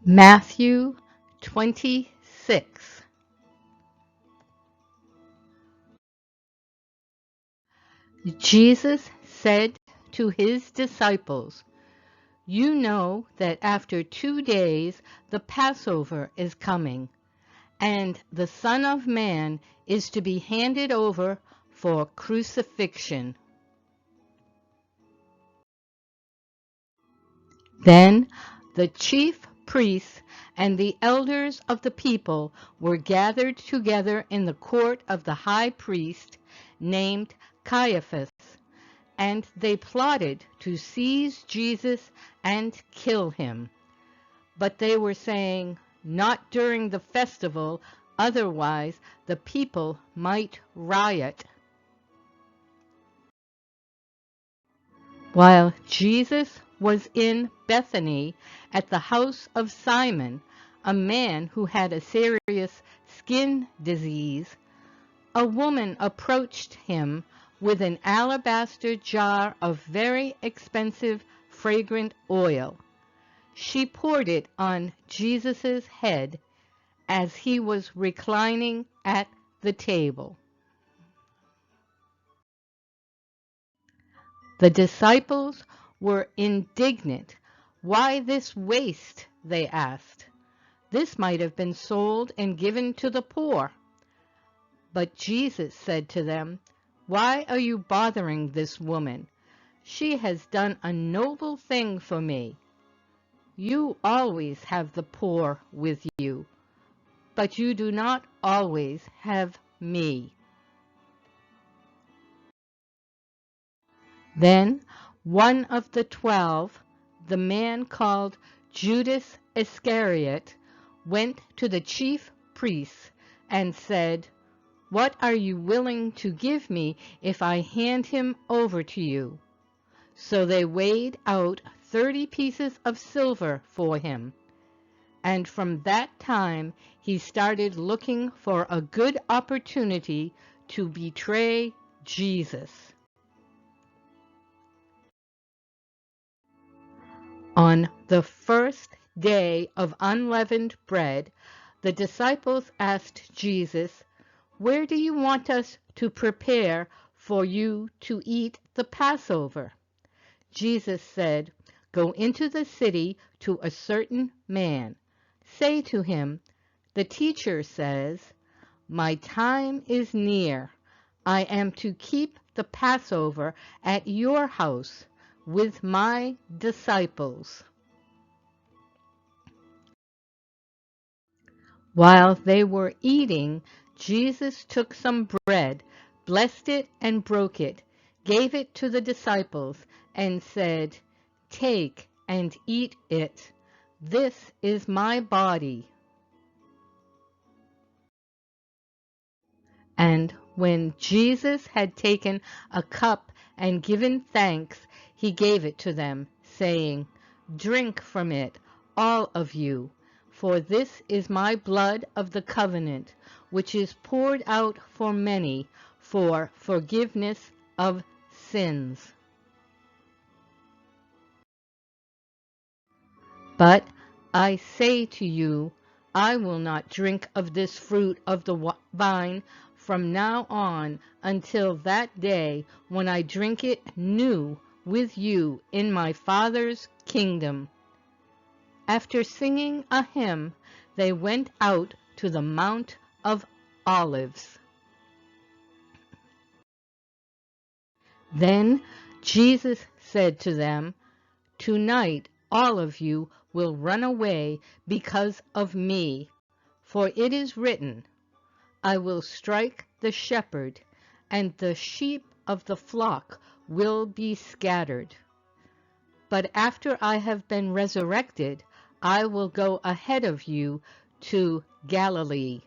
Matthew 26. Jesus said to his disciples, "You know that after 2 days the Passover is coming, and the Son of Man is to be handed over for crucifixion." Then the chief priests and the elders of the people were gathered together in the court of the high priest named Caiaphas, and they plotted to seize Jesus and kill him. But they were saying, "Not during the festival, otherwise the people might riot." While Jesus was in Bethany at the house of Simon, a man who had a serious skin disease, a woman approached him with an alabaster jar of very expensive fragrant oil. She poured it on Jesus' head as he was reclining at the table. The disciples were indignant. "Why this waste?" they asked. "This might have been sold and given to the poor." But Jesus said to them, "Why are you bothering this woman? She has done a noble thing for me. You always have the poor with you, but you do not always have me." Then one of the 12, the man called Judas Iscariot, went to the chief priests and said, "What are you willing to give me if I hand him over to you?" So they weighed out 30 pieces of silver for him. And from that time he started looking for a good opportunity to betray Jesus. On the first day of unleavened bread, the disciples asked Jesus, "Where do you want us to prepare for you to eat the Passover?" Jesus said, "Go into the city to a certain man. Say to him, 'The teacher says, my time is near. I am to keep the Passover at your house with my disciples.'" While they were eating, Jesus took some bread, blessed it and broke it, gave it to the disciples, and said, "Take and eat it. This is my body." And when Jesus had taken a cup and given thanks, he gave it to them, saying, "Drink from it, all of you, for this is my blood of the covenant, which is poured out for many for forgiveness of sins." But I say to you, I will not drink of this fruit of the vine from now on until that day when I drink it new with you in my Father's kingdom. After singing a hymn, they went out to the Mount of Olives. Then Jesus said to them, "Tonight all of you will run away because of me, for it is written, 'I will strike the shepherd, and the sheep of the flock will be scattered.' But after I have been resurrected, I will go ahead of you to Galilee."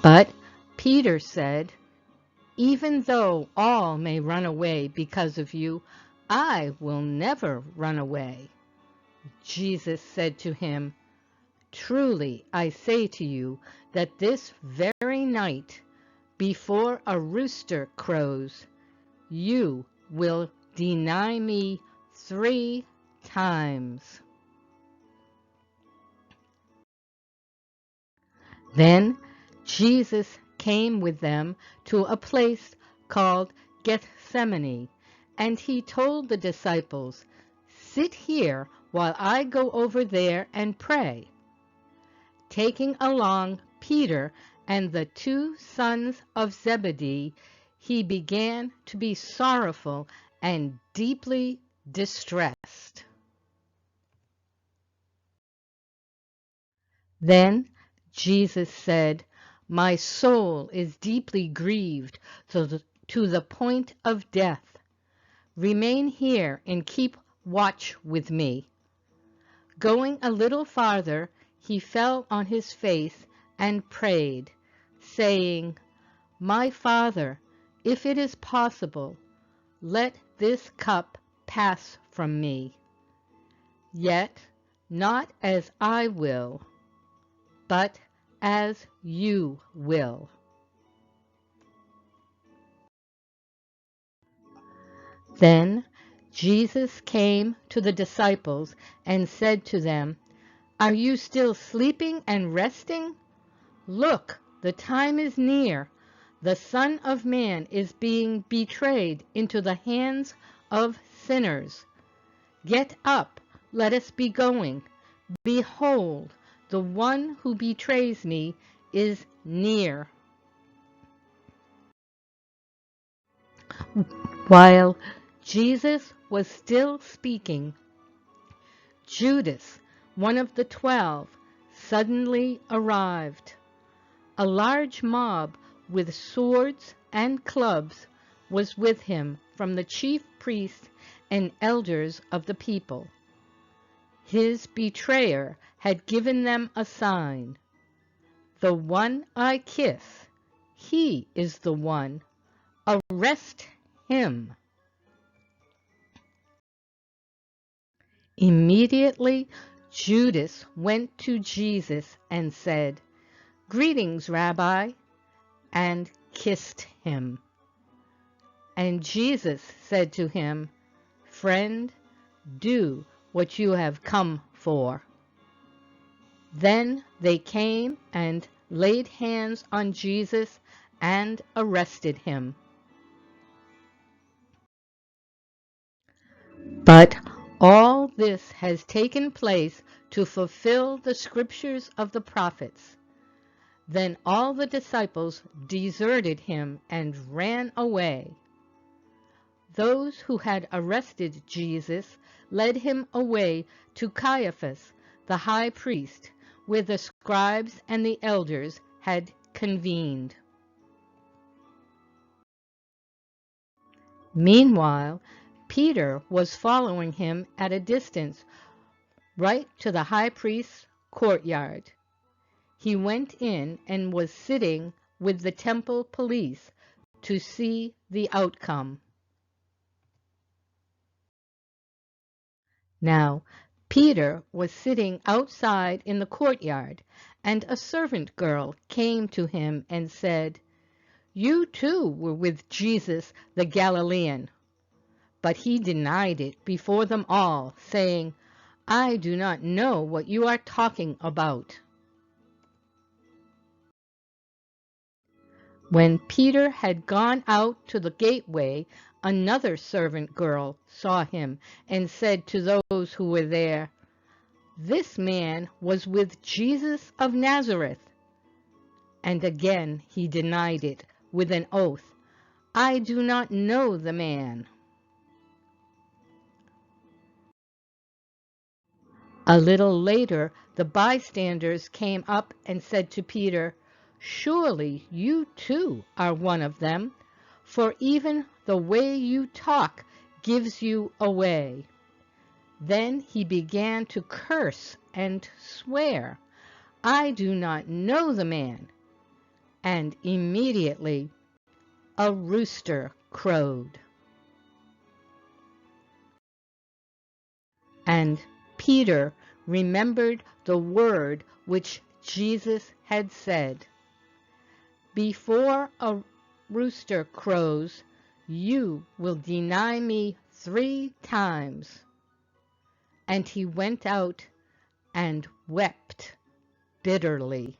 But Peter said, "Even though all may run away because of you, I will never run away." Jesus said to him, "Truly I say to you that this very night, before a rooster crows, you will deny me 3 times. Then Jesus came with them to a place called Gethsemane, and he told the disciples, "Sit here while I go over there and pray." Taking along Peter and the 2 sons of Zebedee, he began to be sorrowful and deeply distressed. Then Jesus said, "My soul is deeply grieved to the point of death. Remain here and keep watch with me." Going a little farther, he fell on his face and prayed, saying, "My Father, if it is possible, let this cup pass from me. Yet not as I will, but as you will." Then Jesus came to the disciples and said to them, "Are you still sleeping and resting? Look, the time is near. The Son of Man is being betrayed into the hands of sinners. Get up, let us be going. Behold, the one who betrays me is near." While Jesus was still speaking, Judas, one of the 12, suddenly arrived. A large mob with swords and clubs was with him from the chief priests and elders of the people. His betrayer had given them a sign. "The one I kiss, he is the one. Arrest him." Immediately Judas went to Jesus and said, "Greetings, Rabbi," and kissed him. And Jesus said to him, "Friend, do what you have come for." Then they came and laid hands on Jesus and arrested him. But all this has taken place to fulfill the scriptures of the prophets. Then all the disciples deserted him and ran away. Those who had arrested Jesus led him away to Caiaphas, the high priest, where the scribes and the elders had convened. Meanwhile, Peter was following him at a distance, right to the high priest's courtyard. He went in and was sitting with the temple police to see the outcome. Now, Peter was sitting outside in the courtyard, and a servant girl came to him and said, "You too were with Jesus the Galilean." But he denied it before them all, saying, "I do not know what you are talking about." When Peter had gone out to the gateway, another servant girl saw him and said to those who were there, "This man was with Jesus of Nazareth." And again he denied it with an oath, "I do not know the man." A little later, the bystanders came up and said to Peter, "Surely you too are one of them, for even the way you talk gives you away." Then he began to curse and swear, "I do not know the man." And immediately a rooster crowed. And Peter remembered the word which Jesus had said, "Before a rooster crows, you will deny me 3 times." And he went out and wept bitterly.